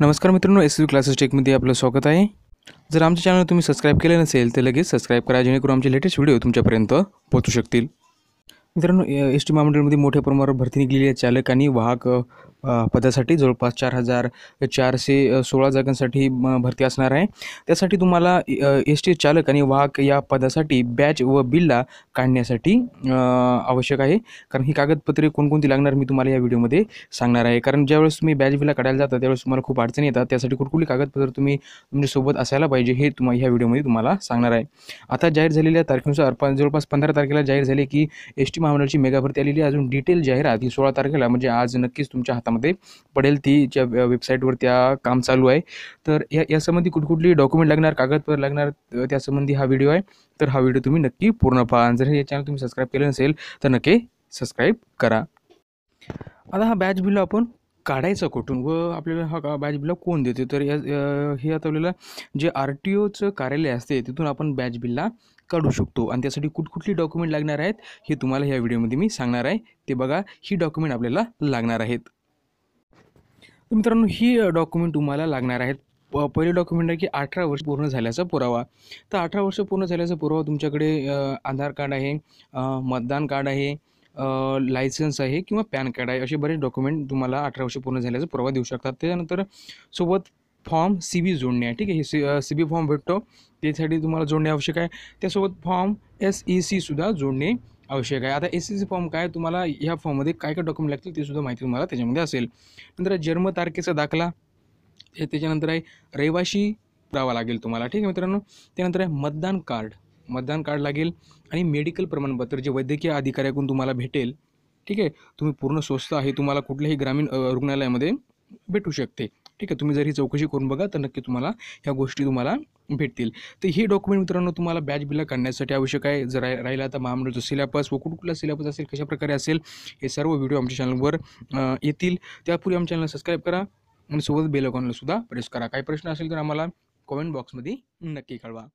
नमस्कार मित्रांनो, S classes टेकमध्ये आपलं स्वागत आहे। जर आमच्या चॅनल तुम्ही सबस्क्राईब केले नसेल तर लगेच सबस्क्राईब करा, जेणेकरून आमचे लेटेस्ट व्हिडिओ तुमच्यापर्यंत पोहोचू शकतील। मित्रांनो, एस टी महामंडळामध्ये मोठ्या प्रमाणावर भरती निघलेली आहे। चालक आणि वाहक पदासाठी जवळपास 4,416 जागांसाठी भरती असणार आहे। त्यासाठी तुम्हाला एस टी चालक आणि वाहक या पदासाठी बॅच व बिल्ला काढण्यासाठी आवश्यक आहे। कारण ही कागदपत्रे कोणकोणती लागणार मी तुम्हाला या व्हिडिओमध्ये सांगणार आहे। कारण ज्यावेळेस तुम्ही बॅच बिल्ला काढायला जाता त्यावेळेस तुम्हाला खूप अडचणी येतात। त्यासाठी कुठली कागदपत्र तुम्ही तुमच्यासोबत असायला पाहिजे हे ह्या व्हिडिओमध्ये तुम्हाला सांगणार आहे। आता जाहीर झालेल्या तारखेनुसार जवळपास 15 तारखेला जाहीर झाले की एस टी महामंडळाची मेगा भरती आलेली आहे। अजून डिटेल जाहिरात ही 16 तारखेला म्हणजे आज नक्कीच तुमच्या हातामध्ये पडेल। ती वेबसाईटवर त्या काम चालू आहे। तर यासंबंधी कुठली डॉक्युमेंट लागणार, कागदपत्र लागणार, त्यासंबंधी हा व्हिडिओ आहे। तर हा व्हिडिओ तुम्ही नक्की पूर्ण पहा। जर हे चॅनल तुम्ही सबस्क्राईब केलं नसेल तर नक्की सबस्क्राईब करा। आता हा बॅच बिल आपण काढायचा कुठून व आपल्याला हा बॅच बिल कोण देते, तर हे आता आपल्याला जे RTOचं कार्यालय असते तिथून आपण बॅच बिल्ला काढू शकतो। आणि त्यासाठी कुठली डॉक्युमेंट लागणार आहेत हे तुम्हाला ह्या व्हिडिओमध्ये मी सांगणार आहे। ते बघा, ही डॉक्युमेंट आपल्याला लागणार आहेत। तर मित्रांनो, ही डॉक्युमेंट तुम्हाला लागणार आहेत। पहिले डॉक्युमेंट आहे की 18 वर्ष पूर्ण झाल्याचा पुरावा। तर 18 वर्ष पूर्ण झाल्याचा पुरावा तुमच्याकडे आधार कार्ड आहे, मतदान कार्ड आहे, लायसन्स आहे किंवा पॅन कार्ड आहे, असे बरेच डॉक्युमेंट तुम्हाला 18 वर्ष पूर्ण झाल्याचा पुरावा देऊ शकतात। त्यानंतर सोबत फॉर्म CB जोडणे आहे, ठीक आहे। हे CB फॉर्म भेटतो, त्यासाठी तुम्हाला जोडणे आवश्यक आहे। त्यासोबत फॉर्म SEC सुद्धा जोडणे आवश्यक आहे। आता SEC फॉर्म काय, तुम्हाला ह्या फॉर्ममध्ये काय काय डॉक्युमेंट लागतील ते सुद्धा माहिती तुम्हाला त्याच्यामध्ये असेल। नंतर जन्मतारखेचा दाखला, त्याच्यानंतर आहे रहिवाशी पुरावा लागेल तुम्हाला, ठीक आहे मित्रांनो। त्यानंतर आहे मतदान कार्ड लागेल आणि मेडिकल प्रमाणपत्र जे वैद्यकीय अधिकाऱ्याकडून तुम्हाला भेटेल, ठीक आहे। तुम्ही पूर्ण स्वस्थ आहे, तुम्हाला कुठल्याही ग्रामीण रुग्णालयामध्ये भेटू शकते, ठीक आहे। तुम्ही जर ही चौकशी करून बघा तर नक्की तुम्हाला ह्या गोष्टी तुम्हाला भेटतील। तर ही डॉक्युमेंट मित्रांनो तुम्हाला बॅच बिल्ला काढण्यासाठी आवश्यक आहे। जर राहिला आता महामंडळाचा सिलेबस व कुठला सिलेबस असेल, कशाप्रकारे असेल, हे सर्व व्हिडिओ आमच्या चॅनलवर येतील। त्यापूर्वी आमच्या चॅनलला सबस्क्राईब करा आणि सोबत बेल आयकॉनला सुद्धा प्रेस करा। काही प्रश्न असेल तर आम्हाला कमेंट बॉक्समध्ये नक्की कळवा।